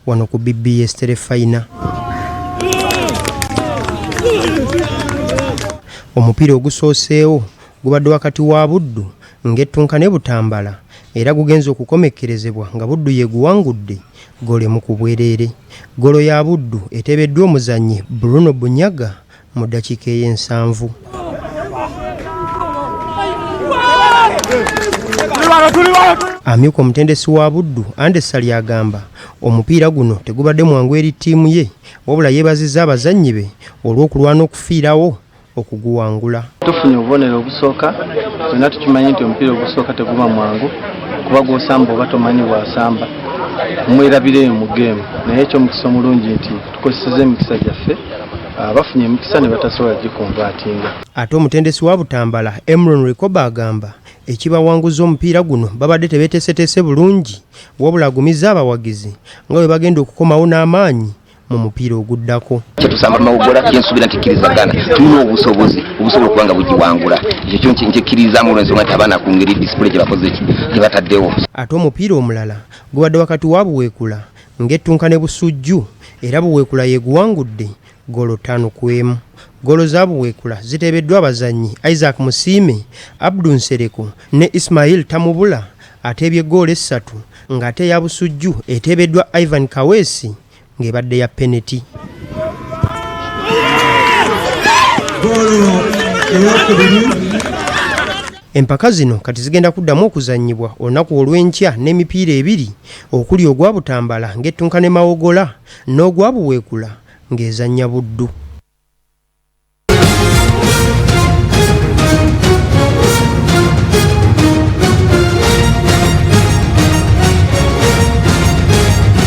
wano ku BBS Telefina. Omupiira ogusooseewo gubadde wakati wa Buddu ng'ettunka ne Butambala era gugenze okukomekkerezebwa nga Buddu ye guwangudde gole mu kubwereere. Golo ya Buddu eteebeddwa omuzannyi Bruno Bunyaga mu ddakiika ey'ensanvu. Amyuka omutendesi wa Buddu Andesali agamba omupiira guno tegubadde mwangu eri ttiimu ye wabula yeebazizza abazannyi be olw'okulwana okufiirawo okuguwangula. Tufunye obubonero obusooka, ffenna tukimanyi nti omupiira ogusooka teguba mwangu kuba gw'osamba oba tomanyi bw'asamba. Mwerabire mu geemu naye eky'omukisa omulungi nti tukozesezza emikisa gyaffe bafunye emikisa ne batasobola gikonvatinga. Ate omutendesi wa Butambala Emron Rekoba agamba ekibawanguza omupiira guno babadde tebeeteeseteese bulungi wabula agumizza abawagizi nga bwe bagenda okukomawo n'amaanyi mu mupiira oguddako. Kyetusamba mawugola kyensuubira nti kkirizagana tulina obusobozi obusobola okuba nga bugiwangula. Ekyo kyo nkikkirizamu olw'ensonga nti abaana ku ngeri disipule gye bakoze gye bataddewo. Ate omupiira omulala gubadde wakati wa Buweekula ng'ettunka ne Busujju era Buweekula ye guwangudde golo 5-1. Golo za Buweekula ziteebeddwa abazannyi Isaac Musiime, Abdu Nsereko ne Ismail Tamubula ateebye ggoolo 3 ng'ate ya Busujju eteebeddwa Ivan Kaweesi ng'ebadde ya penalty. Empaka zino kati zigenda kuddamu okuzannyibwa olunaku olw'enkya n'emipiira 2 okuli ogwa Butambala ng'ettunka ne Mawogola n'ogwa Buweekula ng'ezannya Buddu.